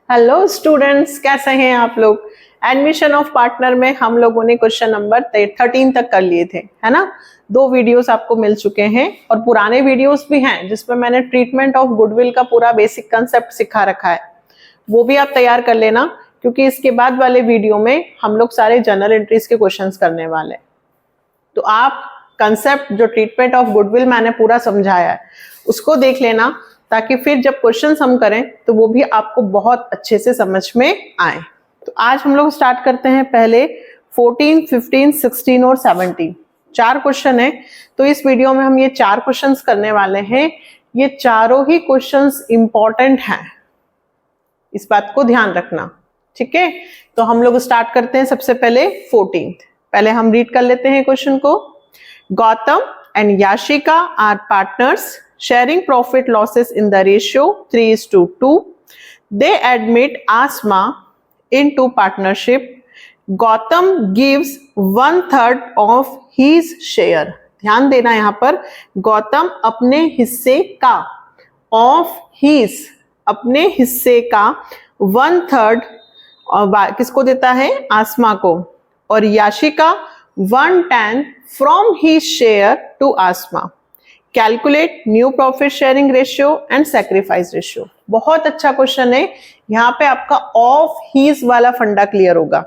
Hello students, कैसे हैं आप लोग। एडमिशन ऑफ पार्टनर में हम लोगों ने क्वेश्चन नंबर 13 तक कर लिए थे, है ना। 2 वीडियोस आपको मिल चुके हैं और पुराने वीडियोस भी हैं जिसमें मैंने ट्रीटमेंट ऑफ गुडविल का पूरा बेसिक कंसेप्ट सिखा रखा है। वो भी आप तैयार कर लेना, क्योंकि इसके बाद वाले वीडियो में हम लोग सारे जर्नल एंट्रीज के क्वेश्चंस करने वाले हैं। तो आप कंसेप्ट जो ट्रीटमेंट ऑफ गुडविल मैंने पूरा समझाया है उसको देख लेना, ताकि फिर जब क्वेश्चंस हम करें तो वो भी आपको बहुत अच्छे से समझ में आए। तो आज हम लोग स्टार्ट करते हैं पहले 14, 15, 16 और 17। 4 क्वेश्चन है, तो इस वीडियो में हम ये 4 क्वेश्चंस करने वाले हैं। ये चारों ही क्वेश्चंस इंपॉर्टेंट हैं, इस बात को ध्यान रखना, ठीक है। तो हम लोग स्टार्ट करते हैं सबसे पहले 14। पहले हम रीड कर लेते हैं क्वेश्चन को। Gautam and Yashika are partners sharing profit losses in the ratio 3:2. They admit Asma into partnership. Gautam gives 1/3 of his share. ध्यान देना यहाँ पर, गौतम अपने हिस्से का, of his, अपने हिस्से का 1/3 और किसको देता है, आसमा को, और Yashika 1/10 from his share to Asma. Calculate new profit sharing ratio and sacrifice ratio. बहुत अच्छा क्वेश्चन है, यहां पे आपका ऑफ हीज वाला फंडा क्लियर होगा।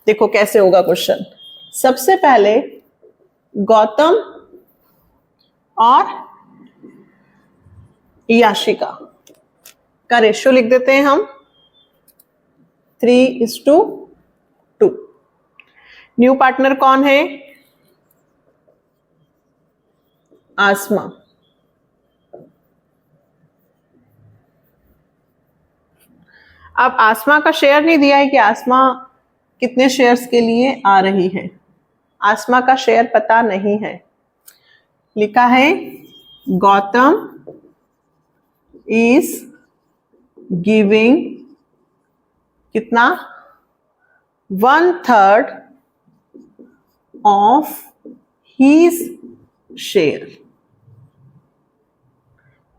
देखो कैसे होगा क्वेश्चन। सबसे पहले गौतम और याशिका का रेशियो लिख देते हैं हम 3:2। न्यू पार्टनर कौन है, आसमा। अब आसमा का शेयर नहीं दिया है कि आसमा कितने शेयर्स के लिए आ रही है, आसमा का शेयर पता नहीं है। लिखा है गौतम इज गिविंग कितना, 1/3 of his share.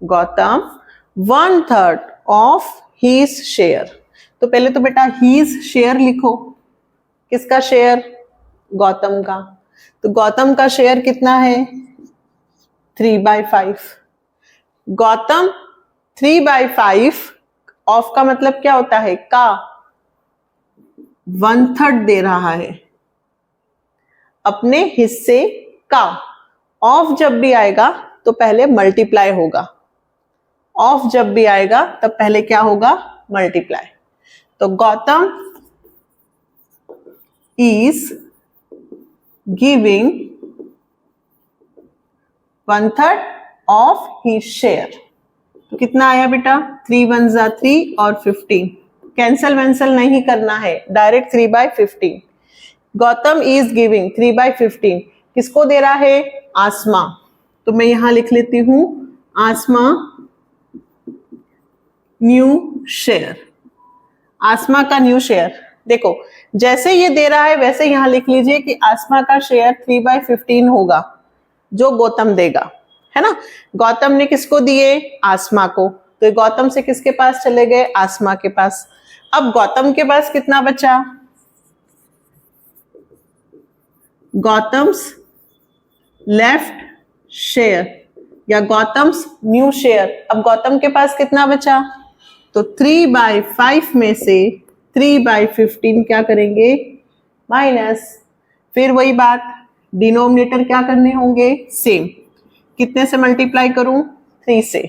Gautam 1/3 of his share. तो पहले तो बेटा हीज शेयर लिखो, किसका शेयर, गौतम का। तो गौतम का शेयर कितना है, 3/5। गौतम 3/5 ऑफ का मतलब क्या होता है, का 1/3 दे रहा है अपने हिस्से का। ऑफ जब भी आएगा तो पहले मल्टीप्लाई होगा, ऑफ जब भी आएगा तब पहले क्या होगा, मल्टीप्लाई। तो Gautam is giving 1/3 of his share. तो कितना आया बेटा, 3 1 जा 3 और 15। कैंसल वैंसल नहीं करना है, डायरेक्ट 3/15। गौतम इज गिविंग 3/15 किसको दे रहा है, आसमा। तो मैं यहां लिख लेती हूं आसमा न्यू शेयर, आसमा का न्यू शेयर। देखो जैसे ये दे रहा है वैसे यहां लिख लीजिए कि आसमा का शेयर 3/15 होगा जो गौतम देगा, है ना। गौतम ने किसको दिए, आसमा को। तो गौतम से किसके पास चले गए, आसमा के पास। अब गौतम के पास कितना बचा, गौतम्स लेफ्ट शेयर या गौतम्स न्यू शेयर। अब गौतम के पास कितना बचा, तो 3/5 में से 3/15 क्या करेंगे, माइनस। फिर वही बात, डिनोमिनेटर क्या करने होंगे, सेम। कितने से मल्टीप्लाई करूं, 3 से।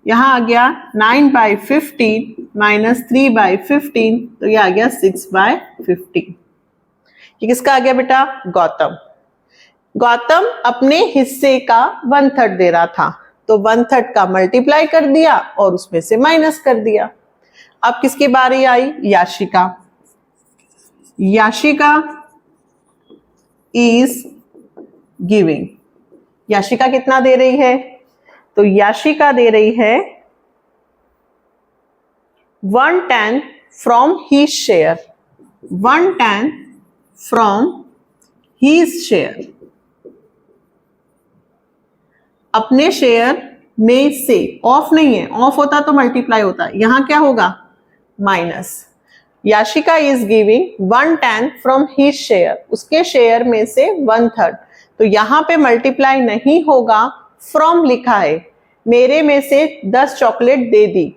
यहां आ गया 9/15 माइनस 3/15, तो ये आ गया 6/15। ये किसका आ गया बेटा, गौतम। गौतम अपने हिस्से का 1/3 दे रहा था, तो 1/3 का मल्टीप्लाई कर दिया और उसमें से माइनस कर दिया। अब किसकी बारी आई, याशिका। याशिका इज गिविंग, याशिका कितना दे रही है, तो याशिका दे रही है 1/10 from his share, 1/10 from his share. अपने शेयर में से, ऑफ नहीं है, ऑफ होता तो मल्टीप्लाई होता, यहां क्या होगा minus. Yashika is giving 1/10 from his share, उसके शेयर में से 1/3, तो यहां पे मल्टीप्लाई नहीं होगा, फ्रॉम लिखा है, मेरे में से 10 चॉकलेट दे दी,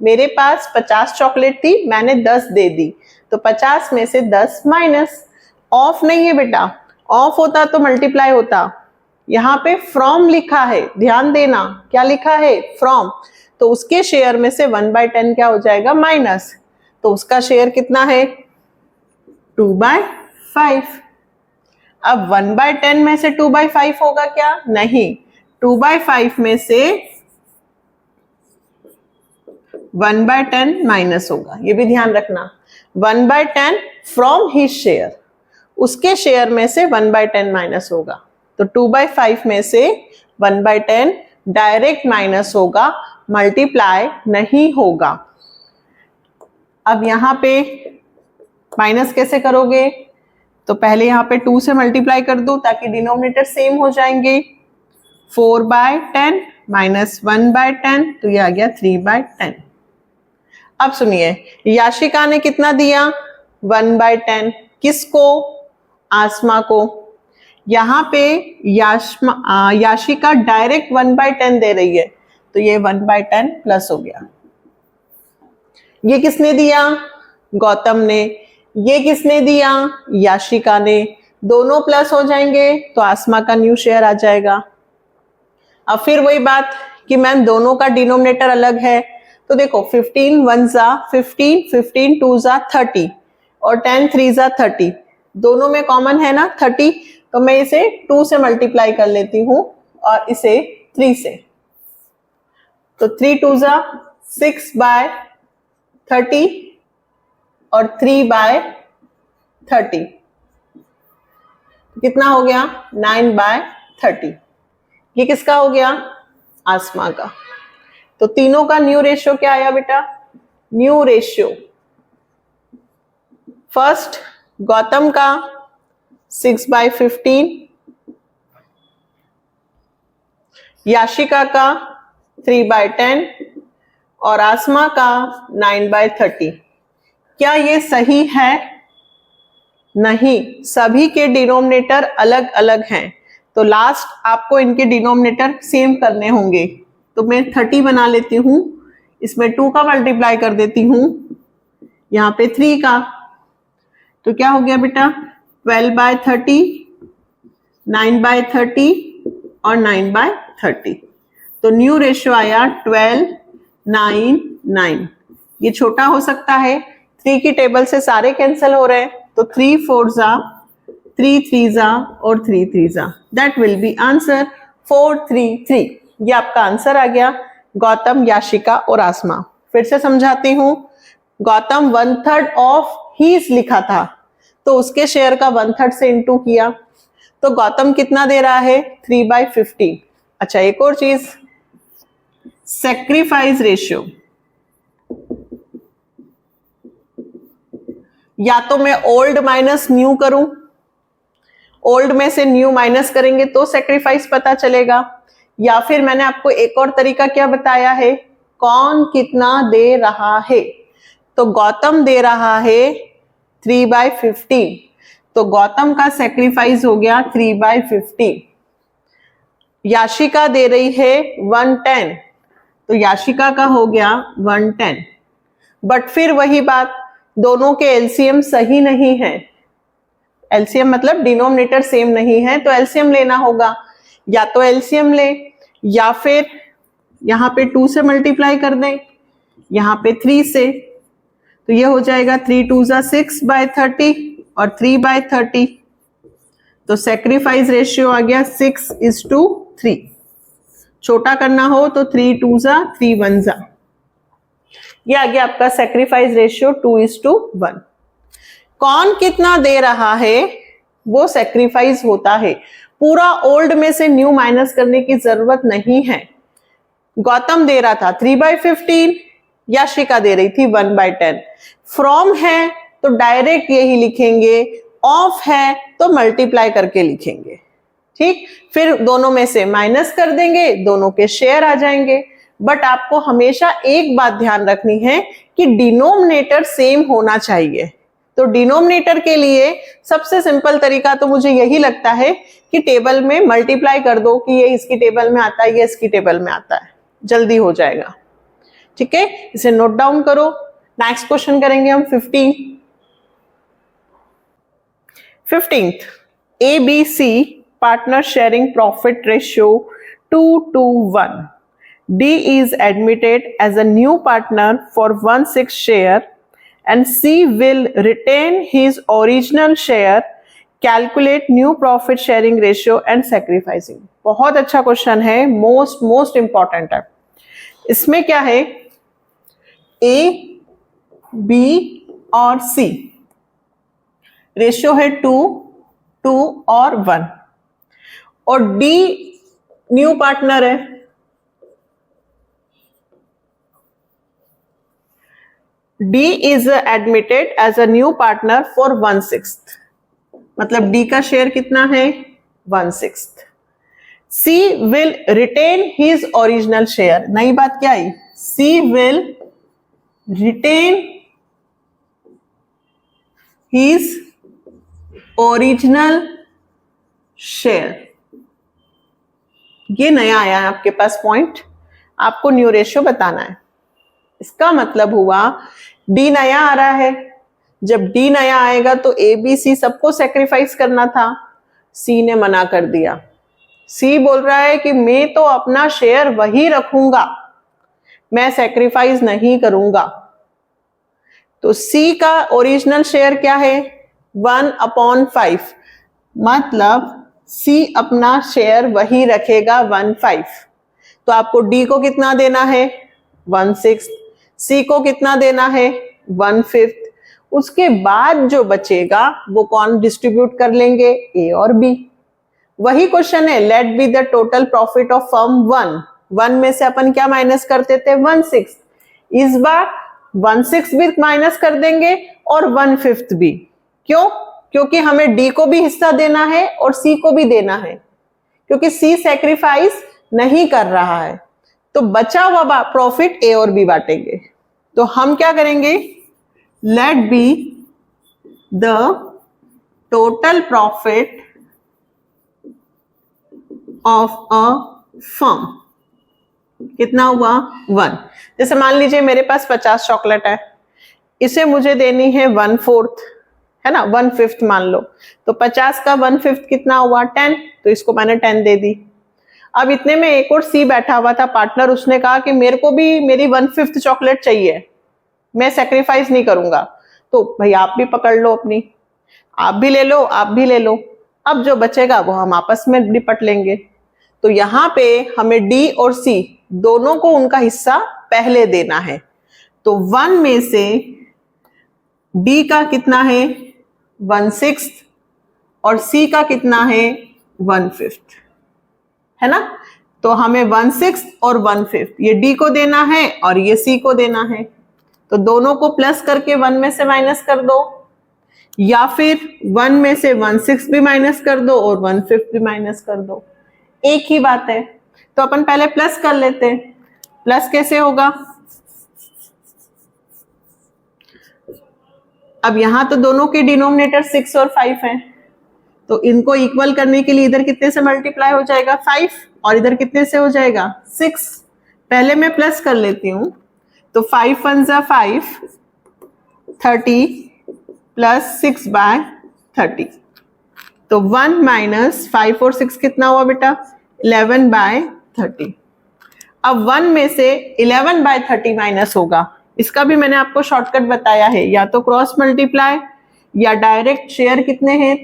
मेरे पास 50 चॉकलेट थी, मैंने 10 दे दी, तो 50 में से 10 माइनस। ऑफ नहीं है बेटा, ऑफ होता तो मल्टीप्लाई होता, यहाँ पे फ्रॉम लिखा है, ध्यान देना क्या लिखा है फ्रॉम, तो उसके शेयर में से 1/10 क्या हो जाएगा माइनस, तो उसका शेयर कितना है 2/5। अब 1/10 में से 2/5 होगा क्या, नहीं, 2/5 में से 1/10 माइनस होगा, ये भी ध्यान रखना। 1/10 फ्रॉम हिज शेयर, उसके शेयर में से 1/10 माइनस होगा, तो 2/5 में से 1/10 डायरेक्ट माइनस होगा, मल्टीप्लाई नहीं होगा। अब यहाँ पे माइनस कैसे करोगे, तो पहले यहाँ पे 2 से मल्टीप्लाई कर दो ताकि डिनोमिनेटर सेम हो जाएंगे। 4/10 माइनस 1/10, तो ये आ गया 3/10। अब सुनिए, याशिका ने कितना दिया 1/10, किसको, आसमा को। यहाँ पे याशिका डायरेक्ट 1/10 दे रही है, तो ये 1/10 प्लस हो गया। ये किसने दिया, गौतम ने, ये किसने दिया, याशिका ने, दोनों प्लस हो जाएंगे तो आसमा का न्यू शेयर आ जाएगा। अब फिर वही बात कि मैम दोनों का डिनोमिनेटर अलग है, तो देखो 15 1 जा 15, 15 2 जा 30 और 10 3 जा 30, दोनों में कॉमन है ना 30, तो मैं इसे 2 से मल्टीप्लाई कर लेती हूं और इसे 3 से, तो 3 2 जा 6/30 और 3/30, कितना हो गया 9/30। ये किसका हो गया, आसमा का। तो तीनों का न्यू रेशियो क्या आया बेटा, न्यू रेशियो, फर्स्ट गौतम का 6/15, याशिका का 3/10 और आसमा का 9/30। क्या ये सही है, नहीं, सभी के डिनोमिनेटर अलग अलग हैं, तो लास्ट आपको इनके डिनोमिनेटर सेम करने होंगे। तो मैं 30 बना लेती हूं, इसमें 2 का मल्टीप्लाई कर देती हूं, यहाँ पे 3 का, तो क्या हो गया बेटा 12/30, 9/30 और 9/30, तो न्यू रेशियो आया 12:9:9। ये छोटा हो सकता है, 3 की टेबल से सारे कैंसिल हो रहे हैं, तो 3 4 जा 3 3 जा और 3 3 जा, दैट विल बी आंसर 433। ये आपका आंसर आ गया, गौतम, याशिका और आसमा। फिर से समझाती हूं, गौतम 1/3 ऑफ हीज लिखा था, तो उसके शेयर का 1/3 से इंटू किया, तो गौतम कितना दे रहा है 3/15। अच्छा एक और चीज, सैक्रिफाइस रेशियो, या तो मैं ओल्ड माइनस न्यू करूं, ओल्ड में से न्यू माइनस करेंगे तो सैक्रिफाइस पता चलेगा, या फिर मैंने आपको एक और तरीका क्या बताया है, कौन कितना दे रहा है, तो गौतम दे रहा है 3/15, तो गौतम का सैक्रिफाइस हो गया 3/15। याशिका दे रही है 110, तो याशिका का हो गया 110। बट फिर वही बात, दोनों के एलसीएम सही नहीं है, एलसीएम मतलब डिनोमिनेटर सेम नहीं है, तो एलसीएम लेना होगा, या तो एलसीएम ले या फिर यहाँ पे 2 से मल्टीप्लाई कर दें, यहाँ पे 3 से, तो ये हो जाएगा 3 2 जा 6/30 और 3/30, तो सैक्रिफाइस रेशियो आ गया 6:3। छोटा करना हो तो 3 2 जा 3 1 जा, ये आ गया आपका सैक्रिफाइस रेशियो 2:1। कौन कितना दे रहा है वो सैक्रिफाइस होता है, पूरा ओल्ड में से न्यू माइनस करने की जरूरत नहीं है। गौतम दे रहा था 3/15, याशिका दे रही थी 1/10। फ्रॉम है तो डायरेक्ट यही लिखेंगे, ऑफ है तो मल्टीप्लाई करके लिखेंगे। ठीक, फिर दोनों में से माइनस कर देंगे, दोनों के शेयर आ जाएंगे। बट आपको हमेशा एक बात ध्यान रखनी है कि डिनोमिनेटर सेम होना चाहिए। तो डिनोमिनेटर के लिए सबसे सिंपल तरीका तो मुझे यही लगता है कि टेबल में मल्टीप्लाई कर दो कि ये इसकी टेबल में आता है, ये इसकी टेबल में आता है, जल्दी हो जाएगा। ठीक है, इसे नोट डाउन करो। नेक्स्ट क्वेश्चन करेंगे हम 15th ABC partner sharing profit ratio 2:1. D is admitted as a new partner for 1/6 share and C will retain his original share. Calculate new profit sharing ratio and sacrificing. बहुत अच्छा question है, most important है। इसमें क्या है, A, B और C ratio है 2, 2 और 1 और D न्यू पार्टनर है। D is admitted as a new partner for 1/6, मतलब D का शेयर कितना है 1/6। C will retain his original share, नई बात क्या आई, C will retain his original share, ये नया आया है आपके पास पॉइंट, आपको न्यू रेशियो बताना है। इसका मतलब हुआ डी नया आ रहा है, जब डी नया आएगा तो ए बी सी सबको सेक्रीफाइस करना था, सी ने मना कर दिया। सी बोल रहा है कि मैं तो अपना शेयर वही रखूंगा, मैं सेक्रीफाइस नहीं करूंगा। तो सी का ओरिजिनल शेयर क्या है 1/5, मतलब सी अपना शेयर वही रखेगा 1/5। तो आपको डी को कितना देना है 1/6, सी को कितना देना है 1/5। उसके बाद जो बचेगा वो कौन डिस्ट्रीब्यूट कर लेंगे, ए और बी। वही क्वेश्चन है, let be the total profit of firm 1 में से अपन क्या माइनस करते थे 1/6, इस बार 1/6 भी माइनस कर देंगे और 1/5 भी। क्यों, क्योंकि हमें डी को भी हिस्सा देना है और सी को भी देना है, क्योंकि सी सैक्रिफाइस नहीं कर रहा है। तो बचा हुआ प्रॉफिट ए और बी बांटेंगे। तो हम क्या करेंगे, let be the total profit of a firm, कितना हुआ 1। जैसे मान लीजिए मेरे पास 50 चॉकलेट है, इसे मुझे देनी है 1/4, है ना, 1/5 मान लो, तो 50 का 1/5 कितना हुआ 10, तो इसको मैंने 10 दे दी। अब इतने में एक और सी बैठा हुआ था पार्टनर, उसने कहा कि मेरे को भी मेरी 1/5 चॉकलेट चाहिए, मैं सेक्रीफाइस नहीं करूंगा। तो भाई आप भी पकड़ लो अपनी, आप भी ले लो, आप भी ले लो। अब जो बचेगा वो हम आपस में निपट लेंगे। तो यहाँ पे हमें डी और सी दोनों को उनका हिस्सा पहले देना है। तो 1 में से डी का कितना है 1/6 और सी का कितना है 1/5, है ना। तो हमें 1/6 और 1/5 ये डी को देना है और ये सी को देना है। तो दोनों को प्लस करके 1 में से माइनस कर दो, या फिर 1 में से 1/6 भी माइनस कर दो और 1/5 भी माइनस कर दो, एक ही बात है। तो अपन पहले प्लस कर लेते हैं। प्लस कैसे होगा, अब यहां तो दोनों के डिनोमिनेटर 6 और 5 हैं, तो इनको इक्वल करने के लिए इधर कितने से मल्टीप्लाई हो जाएगा 5 और इधर कितने से हो जाएगा 6। पहले मैं प्लस कर लेती हूं, तो 5 1 जा 5, 30 प्लस 6/30। तो 1 माइनस 5 और 6 कितना हुआ बेटा 11/30। अब 1 में से 11/30 माइनस होगा, इसका भी मैंने आपको शॉर्टकट बताया है, या तो क्रॉस मल्टीप्लाई या डायरेक्ट। शेयर कितने हैं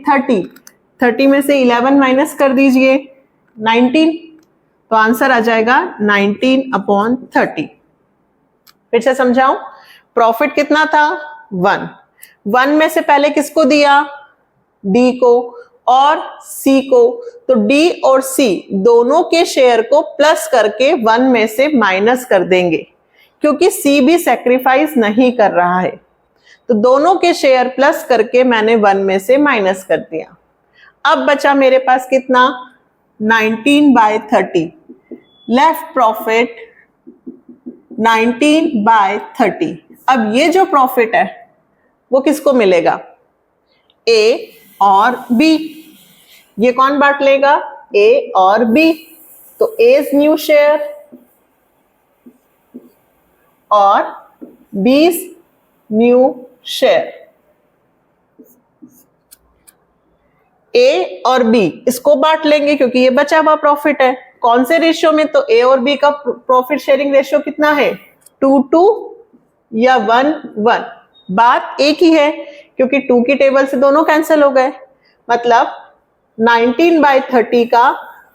30 में से 11 माइनस कर दीजिए 19, तो आंसर आ जाएगा 19/30। फिर से समझाऊं, प्रॉफिट कितना था 1 में से पहले किसको दिया डी को और सी को, तो डी और सी दोनों के शेयर को प्लस करके 1 में से माइनस कर देंगे, क्योंकि सी भी सैक्रिफाइस नहीं कर रहा है। तो दोनों के शेयर प्लस करके मैंने 1 में से माइनस कर दिया। अब बचा मेरे पास कितना 19/30, लेफ्ट प्रॉफिट 19/30। अब ये जो प्रॉफिट है वो किसको मिलेगा? ए और बी। ये कौन बांट लेगा? ए और बी। तो एज न्यू शेयर और बीज न्यू शेयर। ए और बी इसको बांट लेंगे क्योंकि ये बचा हुआ प्रॉफिट है। कौन से रेशियो में? तो ए और बी का प्रॉफिट शेयरिंग रेशियो कितना है? 2:2 या 1:1। बात एक ही है क्योंकि 2 की टेबल से दोनों कैंसिल हो गए। मतलब 19/30 का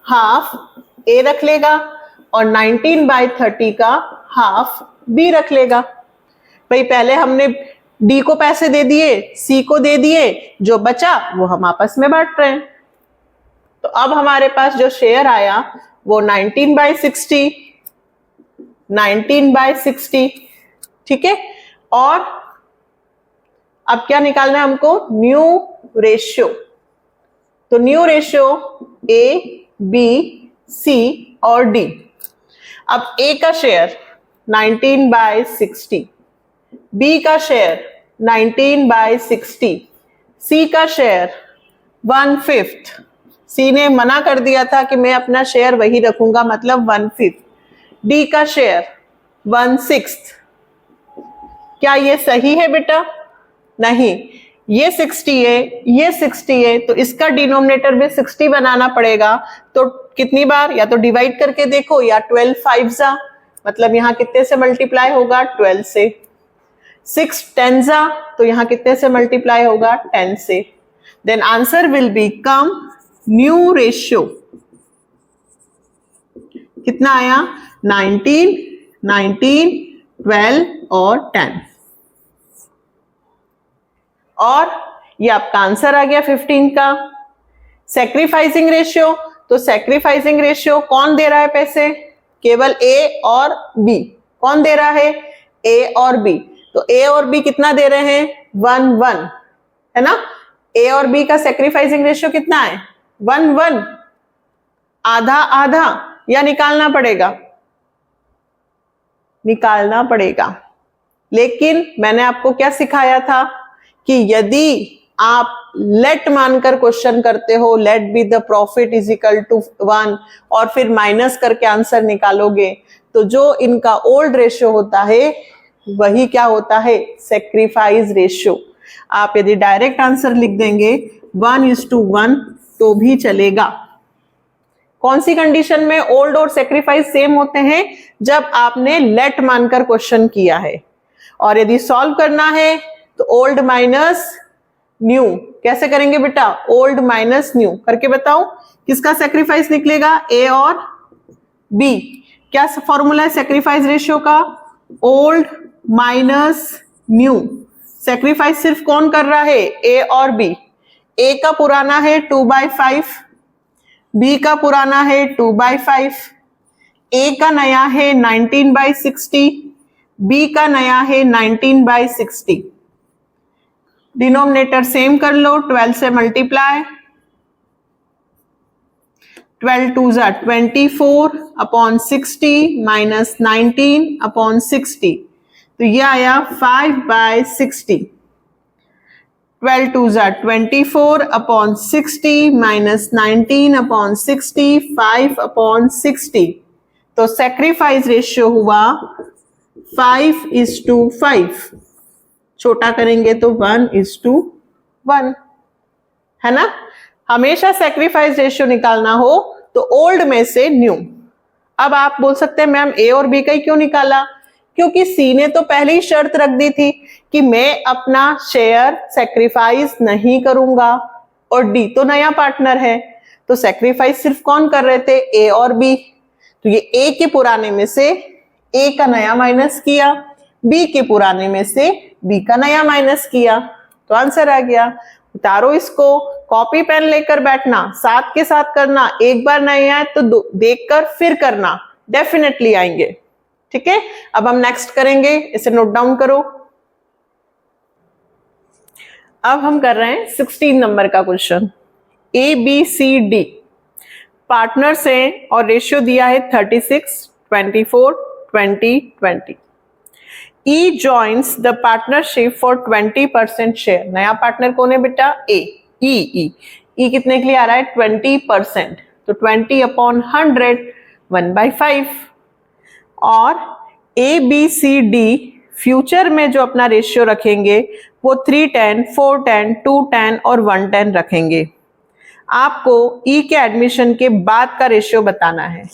हाफ ए रख लेगा और 19/30 का हाफ बी रख लेगा। भाई पहले हमने डी को पैसे दे दिए, सी को दे दिए, जो बचा वो हम आपस में बांट रहे हैं। तो अब हमारे पास जो शेयर आया वो 19/60, 19/60, ठीक है। और अब क्या निकालना है हमको? New ratio. तो न्यू रेशियो ए, बी, सी और डी। अब ए का शेयर 19/60, बी का शेयर 19/60, सी का शेयर 1/5। सी ने मना कर दिया था कि मैं अपना शेयर वही रखूंगा, मतलब 1/5। डी का शेयर 1/6। क्या ये सही है बेटा? नहीं, ये 60 है, ये 60 है, तो इसका डिनोमिनेटर भी 60 बनाना पड़ेगा। तो कितनी बार? या तो डिवाइड करके देखो या 12 5 मतलब यहां कितने से मल्टीप्लाई होगा? 12 से। 6 10 तो यहां कितने से मल्टीप्लाई होगा? 10 से। Then answer will become new ratio. कितना आया? 19, 19, 12 और 10। और ये आपका आंसर आ गया 15 का। सैक्रिफाइसिंग रेशियो, तो सैक्रिफाइसिंग रेशियो कौन दे रहा है पैसे? केवल ए और बी। कौन दे रहा है? ए और बी। तो ए और बी कितना दे रहे हैं? 1:1, है ना। ए और बी का सैक्रिफाइसिंग रेशियो कितना है? 1:1। आधा आधा या निकालना पड़ेगा? निकालना पड़ेगा। लेकिन मैंने आपको क्या सिखाया था कि यदि आप लेट मानकर क्वेश्चन करते हो, let be the profit is equal to 1, और फिर माइनस करके आंसर निकालोगे, तो जो इनका ओल्ड रेशियो होता है वही क्या होता है? Sacrifice ratio. आप यदि डायरेक्ट आंसर लिख देंगे 1:1 तो भी चलेगा। कौन सी कंडीशन में ओल्ड और सैक्रिफाइस सेम होते हैं? जब आपने लेट मानकर क्वेश्चन किया है। और यदि सॉल्व करना है तो ओल्ड माइनस न्यू। कैसे करेंगे बेटा? ओल्ड माइनस न्यू करके बताओ। किसका सैक्रिफाइस निकलेगा? ए और बी। क्या फॉर्मूला है सैक्रिफाइस रेशियो का? Old minus new. सैक्रिफाइस सिर्फ कौन कर रहा है? ए और बी। ए का पुराना है 2/5, बी का पुराना है 2/5, ए का नया है 19/60, बी का नया है 19/60। डिनोमिनेटर सेम कर लो, 12 से multiply. 12 2s 24 upon 60 minus 19 upon 60, तो ये आया 5/60। 12 2s 24 अपॉन 60 माइनस 19 अपॉन 60, 5/60। तो सैक्रिफाइस रेशियो हुआ 5:5। छोटा करेंगे तो 1:1, है ना। हमेशा सैक्रिफाइस रेशियो निकालना हो तो ओल्ड में से न्यू। अब आप बोल सकते हैं मैम ए और बी का ही क्यों निकाला? क्योंकि सी ने तो पहले ही शर्त रख दी थी कि मैं अपना शेयर सैक्रिफाइस नहीं करूंगा, और डी तो नया पार्टनर है, तो सैक्रिफाइस सिर्फ कौन कर रहे थे? ए और बी। तो ये ए के पुराने में से ए का नया माइनस किया, बी के पुराने में से बी का नया माइनस किया, तो आंसर आ गया। उतारो इसको, कॉपी पेन लेकर बैठना, साथ के साथ करना। एक बार नहीं आए तो देखकर फिर करना, डेफिनेटली आएंगे। ठीक है, अब हम नेक्स्ट करेंगे, इसे नोट डाउन करो। अब हम कर रहे हैं 16 नंबर का question. A B C D partners हैं और रेशियो दिया है 36, 24, 20, 20. E joins the partnership for 20% share. नया पार्टनर कौन है बेटा? ए. ई कितने के लिए आ रहा है? 20%. तो 20 अपॉन 100, 1/5. और A B C D future में जो अपना रेशियो रखेंगे वो 310, 410, 210 और 110 रखेंगे. आपको ई के एडमिशन के बाद का रेशियो बताना है.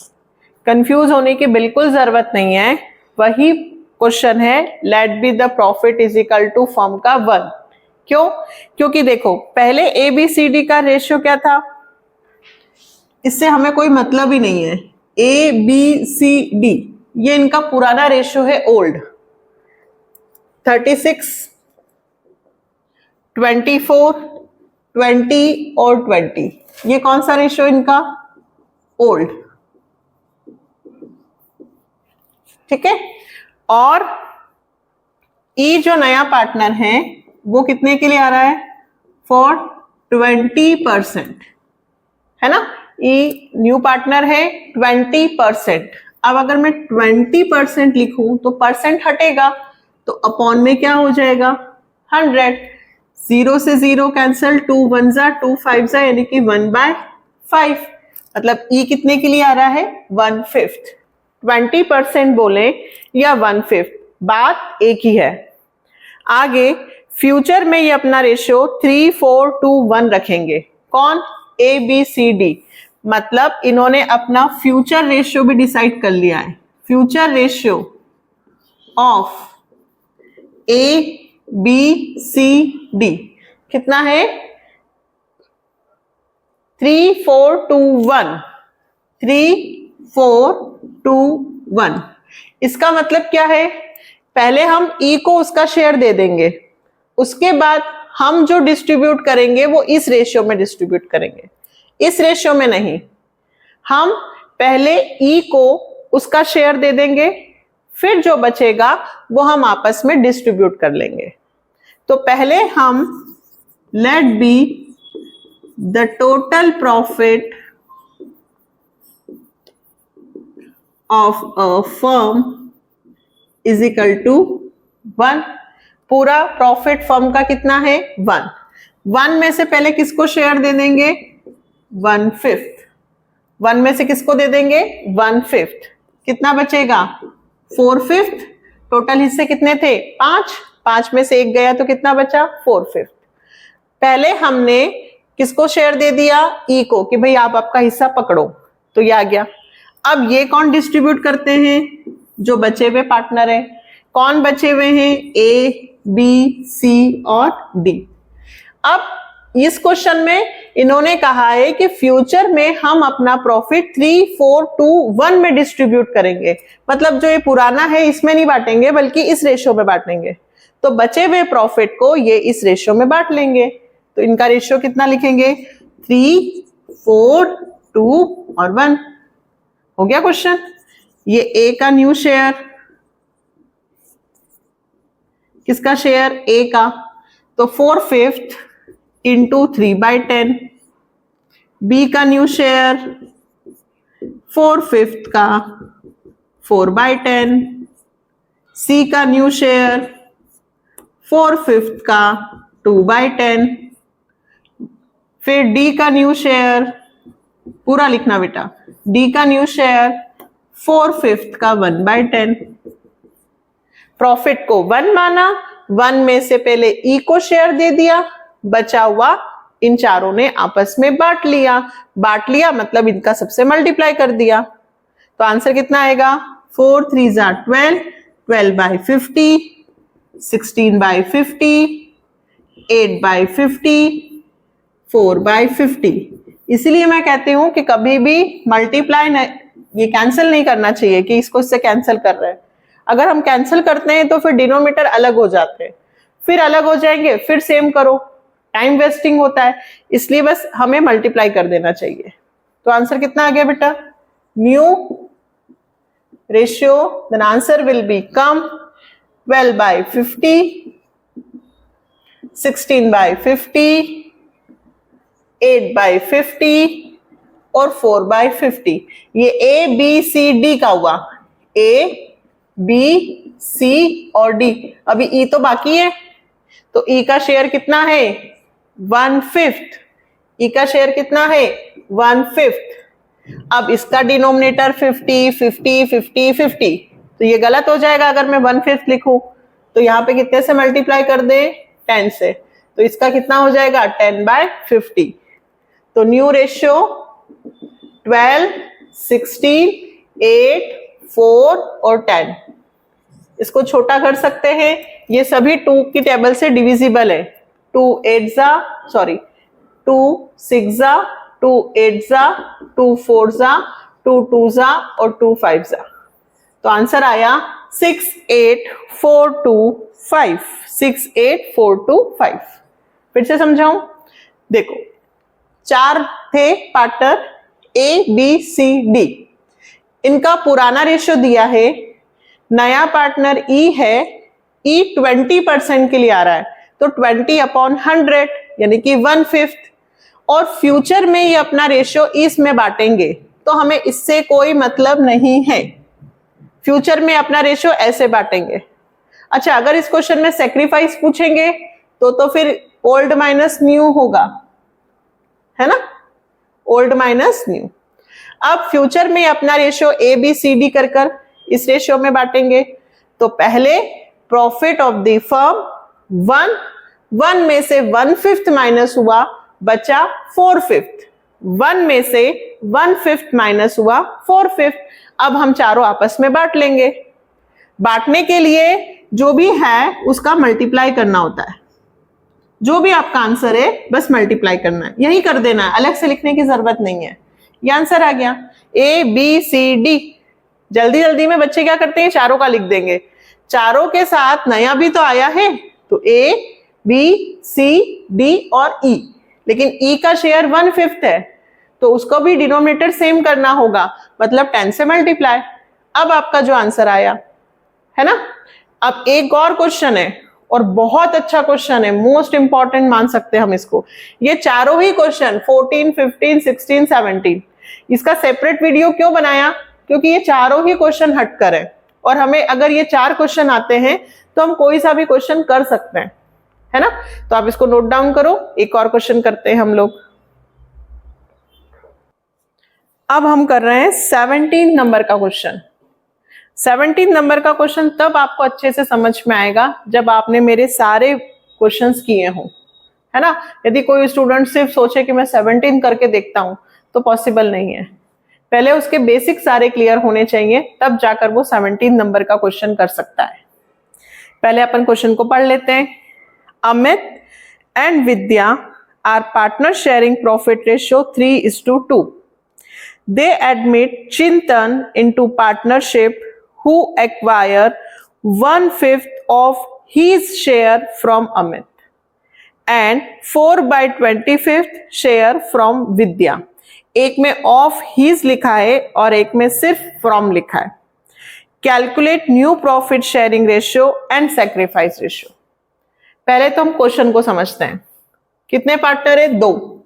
कंफ्यूज होने की बिल्कुल जरूरत नहीं है. वही क्वेश्चन है, let be the profit is equal to firm का 1. क्यों? क्योंकि देखो पहले ए बी सी डी का रेशियो क्या था, इससे हमें कोई मतलब ही नहीं है. ए बी सी डी ये इनका पुराना रेशियो है, ओल्ड. 36, 24, 20 और 20 ये कौन सा रेशियो इनका? ओल्ड. ठीक है. और ई जो नया पार्टनर है वो कितने के लिए आ रहा है? फॉर 20%, है ना. ई न्यू पार्टनर है 20%. अब अगर मैं 20% लिखूं तो परसेंट हटेगा तो अपॉन में क्या हो जाएगा? 100. 0 से 0 कैंसिल, 2 1 जा, 2 5 जा, यानी कि 1/5. मतलब ई कितने के लिए आ रहा है? 1/5. 20% बोले या 1/5 बात एक ही है. आगे फ्यूचर में ये अपना रेशियो 3, 4, 2, 1 रखेंगे. कौन? A B C D. मतलब इन्होंने अपना फ्यूचर रेशियो भी डिसाइड कर लिया है. Future ratio of A B C D कितना है? 3, 4, 2, 1. 3, 4, 2, 1. इसका मतलब क्या है? पहले हम ई को उसका शेयर दे देंगे, उसके बाद हम जो डिस्ट्रीब्यूट करेंगे वो इस रेशियो में डिस्ट्रीब्यूट करेंगे. इस रेशियो में नहीं, हम पहले ई को उसका शेयर दे देंगे, फिर जो बचेगा वो हम आपस में डिस्ट्रीब्यूट कर लेंगे. तो पहले हम let be the total profit of a firm is equal to 1. पूरा प्रॉफिट फर्म का कितना है? 1. 1 में से पहले किसको शेयर दे देंगे? 1/5. 1 में से किसको दे देंगे? 1/5. कितना बचेगा? 4/5. टोटल हिस्से कितने थे? 5. 5 में से 1 गया तो कितना बचा? 4/5. पहले हमने किसको शेयर दे दिया? ई को, कि भाई आप आपका हिस्सा पकड़ो, तो ये आ गया. अब ये कौन डिस्ट्रीब्यूट करते हैं? जो बचे हुए पार्टनर है. कौन बचे हुए हैं? ए बी सी और डी. अब इस क्वेश्चन में इन्होंने कहा है कि फ्यूचर में हम अपना प्रॉफिट 3, 4, 2, 1 में डिस्ट्रीब्यूट करेंगे. मतलब जो ये पुराना है इसमें नहीं बांटेंगे बल्कि इस रेशियो में बांटेंगे. तो बचे हुए प्रॉफिट को ये इस रेशियो में बांट लेंगे. तो इनका रेशियो कितना लिखेंगे? 3, 4, 2 और 1. हो गया क्वेश्चन. ये ए का न्यू शेयर, किसका शेयर? ए का. तो 4/5 इंटू 3/10. बी का न्यू शेयर 4/5 का 4/10. सी का न्यू शेयर 4/5 का 2/10. फिर डी का न्यू शेयर, पूरा लिखना बेटा, डी का न्यू शेयर 4/5 का 1/10. प्रॉफिट को 1 माना, 1 में से पहले ई को शेयर दे दिया, बचा हुआ इन चारों ने आपस में बांट लिया. बांट लिया मतलब इनका सबसे मल्टीप्लाई कर दिया. तो आंसर कितना आएगा? 4 3 जा 12, 12/50, 16/50, 8/50, 4/50. इसीलिए मैं कहती हूं कि कभी भी मल्टीप्लाई ये कैंसिल नहीं करना चाहिए कि इसको इससे कैंसिल कर रहे हैं. अगर हम कैंसिल करते हैं तो फिर डिनोमिनेटर अलग हो जाते हैं, फिर अलग हो जाएंगे, फिर सेम करो, टाइम वेस्टिंग होता है. इसलिए बस हमें मल्टीप्लाई कर देना चाहिए. तो आंसर कितना आ गया बेटा? New ratio. Then answer will be come 12/50, 16/50, 8/50, और 4/50। ये ए बी सी डी का हुआ, ए बी सी और डी। अभी ई तो बाकी है, तो ई का शेयर कितना है 1/5। ई का शेयर कितना है 1/5। अब इसका डिनोमिनेटर 50 50 50 50, तो ये गलत हो जाएगा अगर मैं 1/5 लिखूं। तो यहाँ पे कितने से मल्टीप्लाई कर दे 10 से, तो इसका कितना हो जाएगा 10/50। तो न्यू रेशियो 12, 16, 8, 4 और 10। इसको छोटा कर सकते हैं, ये सभी 2 की टेबल से डिविजिबल है। 2 8 सॉरी 2 6 2 8 2 4 2 2 और 2 5। तो आंसर आया 6 8 4 2 5। 6 8 4 2 5। फिर से समझाऊं, देखो 4 थे partner A B C D, इनका पुराना रेशियो दिया है, नया पार्टनर ई है, ई 20% के लिए आ रहा है, तो 20/100 यानी कि 1/5। और फ्यूचर में ये अपना रेशियो इसमें बांटेंगे, तो हमें इससे कोई मतलब नहीं है। फ्यूचर में अपना रेशियो ऐसे बांटेंगे। अच्छा, अगर इस क्वेश्चन में सेक्रीफाइस पूछेंगे तो फिर ओल्ड माइनस न्यू होगा, है ना, ओल्ड माइनस न्यू। अब फ्यूचर में अपना ratio A B C D कर इस रेशियो में बांटेंगे। तो पहले प्रॉफिट ऑफ द फर्म 1 में से 1/5 माइनस हुआ, बचा 4/5। 1 में से 1/5 माइनस हुआ 4/5। अब हम चारों आपस में बांट लेंगे। बांटने के लिए जो भी है उसका मल्टीप्लाई करना होता है। जो भी आपका आंसर है बस मल्टीप्लाई करना है, यही कर देना है, अलग से लिखने की जरूरत नहीं है। ये आंसर आ गया ए बी सी डी। जल्दी जल्दी में बच्चे क्या करते हैं, चारों का लिख देंगे। चारों के साथ नया भी तो आया है, तो ए बी सी डी और ई, लेकिन ई का शेयर 1/5 है, तो उसको भी डिनोमिनेटर सेम करना होगा, मतलब 10 से मल्टीप्लाई। अब आपका जो आंसर आया है ना। अब एक और क्वेश्चन है, और बहुत अच्छा क्वेश्चन है, मोस्ट इंपॉर्टेंट मान सकते हैं हम इसको। ये चारों ही क्वेश्चन 14, 15, 16, 17, इसका सेपरेट वीडियो क्यों बनाया, क्योंकि ये चारों ही क्वेश्चन हटकर है, और हमें अगर ये 4 क्वेश्चन आते हैं तो हम कोई सा भी क्वेश्चन कर सकते हैं, है ना। तो आप इसको नोट डाउन करो। एक और क्वेश्चन करते हैं हम लोग। अब हम कर रहे हैं 17 नंबर का क्वेश्चन। 17 नंबर का क्वेश्चन तब आपको अच्छे से समझ में आएगा जब आपने मेरे सारे क्वेश्चंस किए हों, है ना। यदि कोई स्टूडेंट सिर्फ सोचे कि मैं 17 करके देखता हूं तो पॉसिबल नहीं है। पहले उसके बेसिक सारे क्लियर होने चाहिए, तब जाकर वो 17 नंबर का क्वेश्चन कर सकता है। पहले अपन क्वेश्चन को पढ़ लेते हैं। Amit and Vidya are partner sharing profit ratio 3:2. They admit Chintan into partnership, who acquire 1/5 of his share from Amit and 4/25 share from Vidya. एक में ऑफ हीज लिखा है और एक में सिर्फ फ्रॉम लिखा है। Calculate new profit sharing ratio and sacrifice ratio. पहले तो हम क्वेश्चन को समझते हैं। कितने पार्टनर है, 2।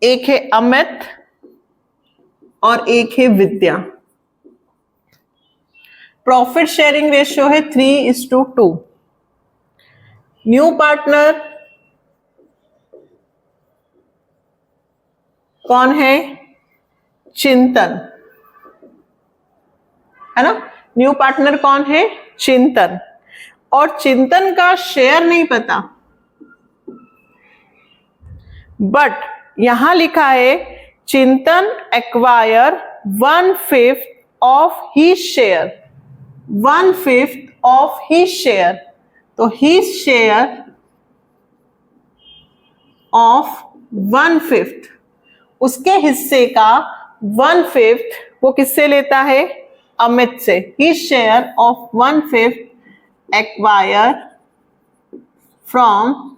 एक है अमित और एक है विद्या। प्रॉफिट शेयरिंग रेशियो है 3:2। न्यू पार्टनर कौन है, चिंतन, है ना। न्यू पार्टनर कौन है, चिंतन, और चिंतन का शेयर नहीं पता, बट यहां लिखा है चिंतन acquire 1/5 of he share, 1/5 of he share. तो ही शेयर ऑफ 1/5, उसके हिस्से का 1/5 वो किससे लेता है, अमित से। ही share of 1/5 acquire from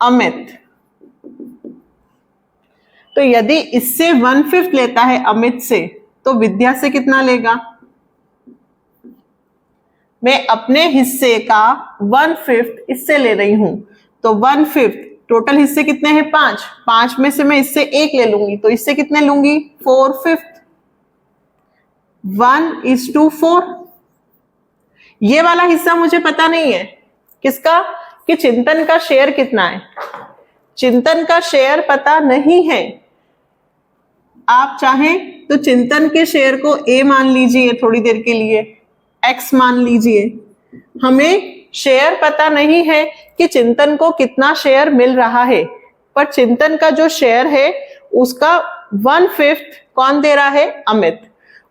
Amit. तो यदि इससे 1/5 लेता है अमित से, तो विद्या से कितना लेगा। मैं अपने हिस्से का 1/5 इससे ले रही हूं, तो 1/5 टोटल हिस्से कितने हैं 5, 5 में से मैं इससे 1 ले लूंगी तो इससे कितने लूंगी 4/5, 1:4। ये वाला हिस्सा मुझे पता नहीं है किसका, कि चिंतन का शेयर कितना है। चिंतन का शेयर पता नहीं है। आप चाहें तो चिंतन के शेयर को A मान लीजिए थोड़ी देर के लिए, X मान लीजिए। हमें शेयर पता नहीं है कि चिंतन को कितना शेयर मिल रहा है, पर चिंतन का जो शेयर है उसका 1/5 कौन दे रहा है, अमित,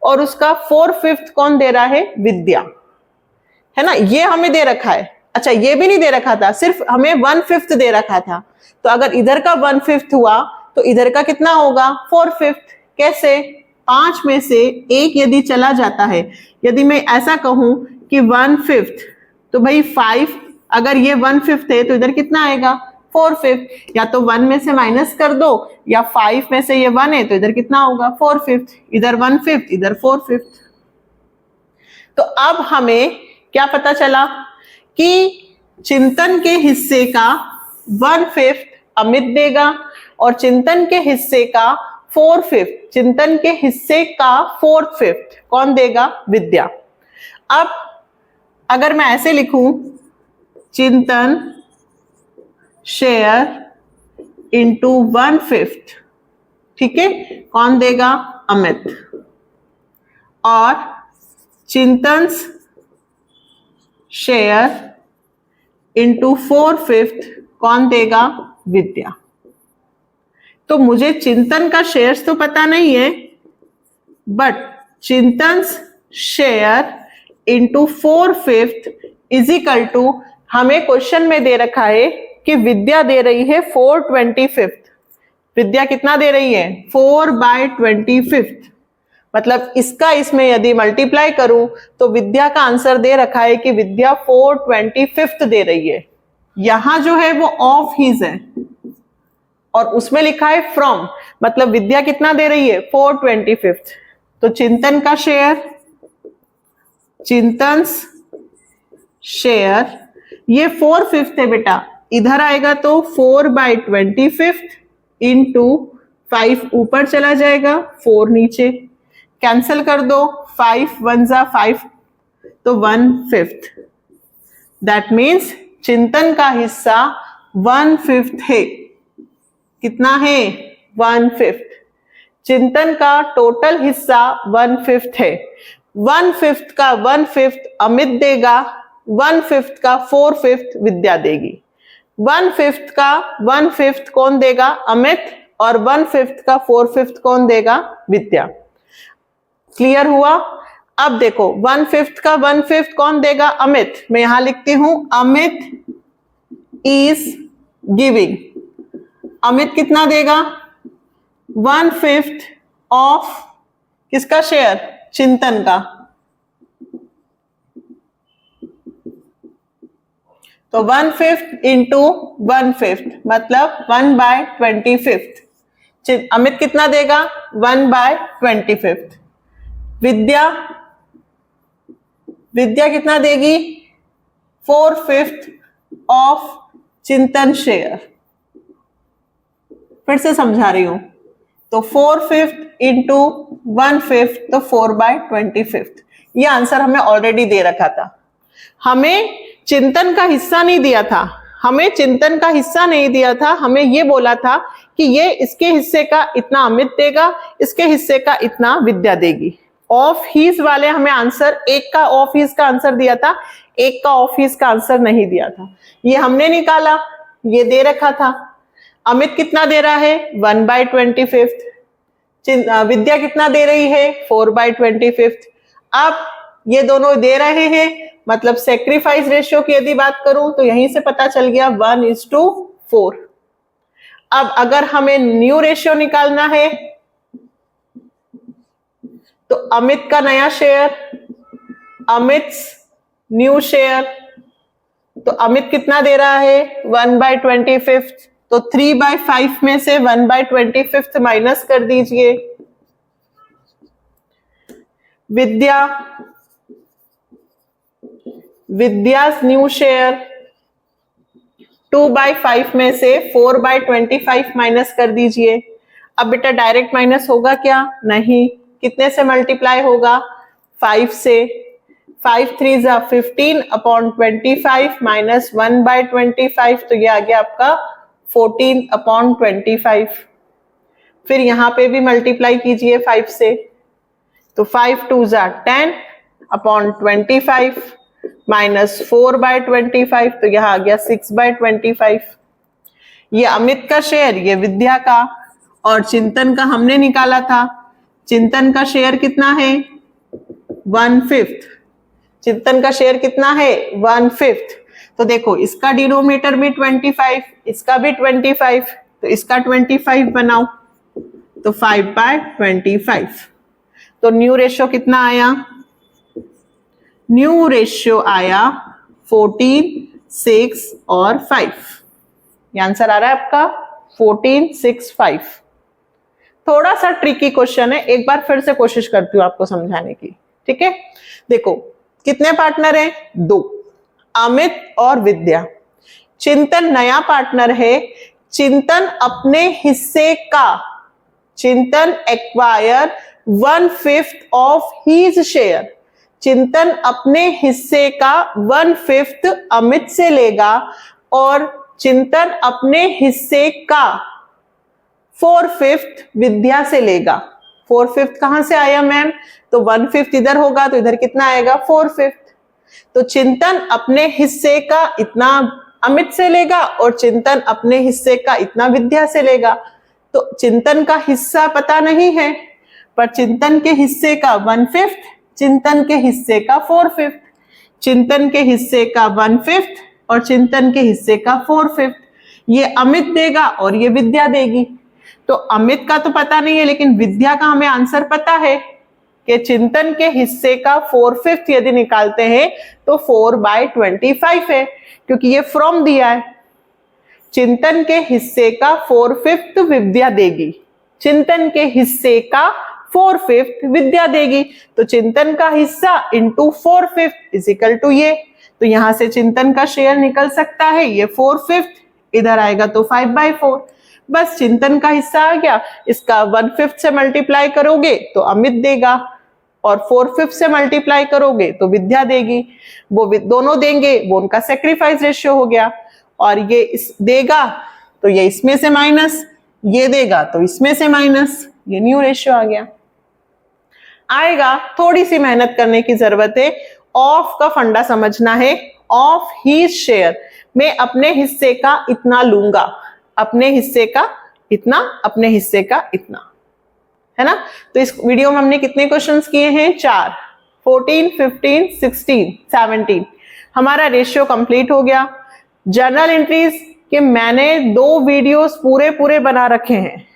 और उसका 4/5 कौन दे रहा है, विद्या, है ना। ये हमें दे रखा है। अच्छा, ये भी नहीं दे रखा था, सिर्फ हमें 1/5 दे रखा था। तो अगर इधर का 1/5 हुआ तो इधर का कितना होगा 4/5। कैसे, 5 में से 1 यदि चला जाता है, यदि मैं ऐसा कहूं कि 1/5, तो भाई 5, अगर ये 1/5 है तो इधर कितना आएगा 4/5। या तो 1 में से माइनस कर दो, या 5 में से ये 1 है तो इधर कितना होगा 4/5, इधर 1/5 इधर 4/5। तो अब हमें क्या पता चला कि चिंतन के हिस्से का 1/5 अमित देगा और चिंतन के हिस्से का 4/5, चिंतन के हिस्से का 4/5 कौन देगा, विद्या। अब अगर मैं ऐसे लिखूं, चिंतन शेयर इंटू 1/5, ठीक है, कौन देगा, अमित, और चिंतन शेयर इंटू 4/5 कौन देगा, विद्या। तो मुझे चिंतन का शेयर्स तो पता नहीं है, but Chintan share into 4/5 is equal to, हमें क्वेश्चन में दे रखा है कि विद्या दे रही है 4/25। विद्या कितना दे रही है 4/25, मतलब इसका इसमें यदि मल्टीप्लाई करूं तो विद्या का आंसर दे रखा है कि विद्या 4/25 दे रही है। यहां जो है वो ऑफ हीज है और उसमें लिखा है फ्रॉम, मतलब विद्या कितना दे रही है 4/25। तो चिंतन का शेयर, चिंतन शेयर, ये 4/5 है बेटा, इधर आएगा तो 4/25 इंटू 5 ऊपर चला जाएगा, 4 नीचे, कैंसिल कर दो, 5 1 जा 5, तो 1/5। दैट मीन्स चिंतन का हिस्सा 1/5 है। कितना है 1/5। चिंतन का टोटल हिस्सा 1/5 है। 1/5 का 1/5 अमित देगा, 1/5 का 4/5 विद्या देगी। 1/5 का 1/5 कौन देगा, अमित, और 1/5 का 4/5 कौन देगा, विद्या। क्लियर हुआ। अब देखो 1/5 का 1/5 कौन देगा, अमित। मैं यहां लिखती हूं, अमित इज गिविंग। अमित कितना देगा 1/5 ऑफ किसका शेयर, चिंतन का। तो 1/5 इंटू 1/5 मतलब 1/25। अमित कितना देगा 1/25। विद्या, विद्या कितना देगी 4/5 ऑफ चिंतन शेयर। फिर से समझा रही हूं, तो 4/5 इंटू 1/5 तो 4/25। ये आंसर हमें ऑलरेडी दे रखा था। हमें चिंतन का हिस्सा नहीं दिया था, हमें चिंतन का हिस्सा नहीं दिया था, हमें ये बोला था कि ये इसके हिस्से का इतना अमित देगा, इसके हिस्से का इतना विद्या देगी। ऑफ हीज वाले हमें आंसर, एक का ऑफ हीज का आंसर दिया था, एक का ऑफ हीज का आंसर नहीं दिया था। ये हमने निकाला, ये दे रखा था। अमित कितना दे रहा है 1/25, विद्या कितना दे रही है 4/25। अब ये दोनों दे रहे हैं, मतलब सेक्रीफाइस रेशियो की यदि बात करूं तो यहीं से पता चल गया 1:4। अब अगर हमें न्यू रेशियो निकालना है तो अमित का नया शेयर, अमित न्यू शेयर, तो अमित कितना दे रहा है 1/25। तो 3/5 में से 1/25 माइनस कर दीजिए। विद्या, विद्या's न्यू शेयर 2/5 में से 4/25 माइनस कर दीजिए। अब बेटा डायरेक्ट माइनस होगा क्या? नहीं। कितने से मल्टीप्लाई होगा? 5 से। 5 3 जा 15 अपॉन 25 माइनस 1/25, तो ये आ गया आपका 14 अपॉन 25। फिर यहां पे भी मल्टीप्लाई कीजिए 5 से, तो 5 2 जा 10 अपॉन 25 माइनस 4/25, तो यहां आ गया 6/25। ये अमित का शेयर, ये विद्या का, और चिंतन का हमने निकाला था। चिंतन का शेयर कितना है? 1/5। चिंतन का शेयर कितना है? 1/5। तो देखो इसका डिनोमिनेटर भी 25, इसका भी 25, तो इसका 25 बनाओ, तो 5/25। तो न्यू रेशियो कितना आया? न्यू रेशियो आया 14 6 और 5। ये आंसर आ रहा है आपका 14 6 5। थोड़ा सा ट्रिकी क्वेश्चन है, एक बार फिर से कोशिश करती हूँ आपको समझाने की। ठीक है, देखो कितने पार्टनर हैं? 2, अमित और विद्या। चिंतन नया पार्टनर है। चिंतन अपने हिस्से का, चिंतन एक्वायर 1/5 ऑफ हीज शेयर। चिंतन अपने हिस्से का 1/5 अमित से लेगा और चिंतन अपने हिस्से का 4/5 विद्या से लेगा। 4/5 कहां से आया मैम? तो 1/5 इधर होगा, तो इधर कितना आएगा? 4/5। तो चिंतन अपने हिस्से का इतना अमित से लेगा और चिंतन अपने हिस्से का इतना विद्या से लेगा। तो चिंतन का हिस्सा पता नहीं है, पर चिंतन के हिस्से का 1/5, चिंतन के हिस्से का 4/5, चिंतन के हिस्से का 1/5 और चिंतन के हिस्से का 4/5। ये अमित देगा और ये विद्या देगी। तो अमित का तो पता नहीं है, लेकिन विद्या का हमें आंसर पता है कि चिंतन के हिस्से का 4/5 यदि निकालते हैं तो 4/25 है, क्योंकि ये फ्रॉम दिया है। चिंतन के हिस्से का 4/5 विद्या देगी, चिंतन के हिस्से का 4/5 विद्या देगी। तो चिंतन का हिस्सा इंटू 4/5 इज इक्वल टू ये। तो यहां से चिंतन का शेयर निकल सकता है, ये 4/5 इधर आएगा तो 5/4। बस चिंतन का हिस्सा आ गया। इसका 1/5 से मल्टीप्लाई करोगे तो अमित देगा और 4/5 से मल्टीप्लाई करोगे तो विद्या देगी। वो दोनों देंगे, वो उनका सेक्रीफाइस रेशियो हो गया। और ये इस देगा तो ये इसमें से माइनस, ये देगा तो इसमें से माइनस, ये न्यू रेशियो आ गया। आएगा, थोड़ी सी मेहनत करने की जरूरत है। ऑफ का फंडा समझना है। ऑफ हीज शेयर, मैं अपने हिस्से का इतना लूंगा, अपने हिस्से का इतना, अपने हिस्से का इतना, है ना। तो इस वीडियो में हमने कितने क्वेश्चंस किए हैं? 4, 14, 15, 16, 17। हमारा रेशियो कंप्लीट हो गया। जर्नल एंट्रीज के मैंने 2 वीडियोस पूरे बना रखे हैं,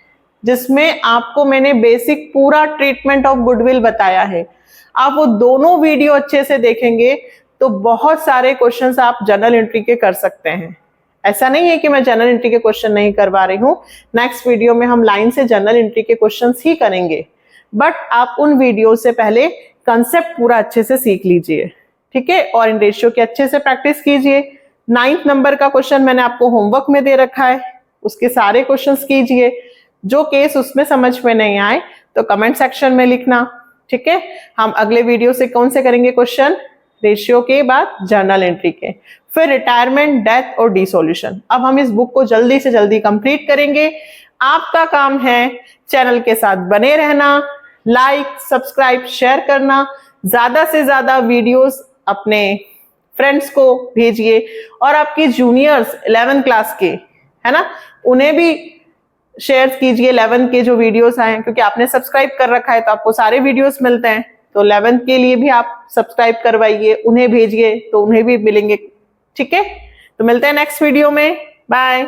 जिसमें आपको मैंने बेसिक पूरा ट्रीटमेंट ऑफ गुडविल बताया है। आप वो दोनों वीडियो अच्छे से देखेंगे तो बहुत सारे क्वेश्चंस आप जर्नल एंट्री के कर सकते हैं। ऐसा नहीं है कि मैं जर्नल एंट्री के क्वेश्चन नहीं करवा रही हूँ। नेक्स्ट वीडियो में हम लाइन से जर्नल एंट्री के क्वेश्चंस ही करेंगे, बट आप उन वीडियो से पहले कंसेप्ट पूरा अच्छे से सीख लीजिए, ठीक है। और इन रेशियो की अच्छे से प्रैक्टिस कीजिए। 9th नंबर का क्वेश्चन मैंने आपको होमवर्क में दे रखा है, उसके सारे क्वेश्चंस कीजिए। जो केस उसमें समझ में नहीं आए तो कमेंट सेक्शन में लिखना, ठीक है। हम अगले वीडियो से कौन से करेंगे क्वेश्चन? रेशियो के बाद जर्नल एंट्री के, फिर रिटायरमेंट, डेथ और डिसोल्यूशन। अब हम इस बुक को जल्दी से जल्दी कंप्लीट करेंगे। आपका काम है चैनल के साथ बने रहना, लाइक, सब्सक्राइब, शेयर करना, ज्यादा से ज्यादा वीडियोस अपने फ्रेंड्स को भेजिए और आपके जूनियर्स 11th क्लास के, है ना, उन्हें भी शेयर कीजिए 11th के जो वीडियोस आए, क्योंकि आपने सब्सक्राइब कर रखा है तो आपको सारे वीडियोस मिलते हैं। तो 11th के लिए भी आप सब्सक्राइब करवाइए, उन्हें भेजिए तो उन्हें भी मिलेंगे, ठीक है। तो मिलते हैं नेक्स्ट वीडियो में, बाय।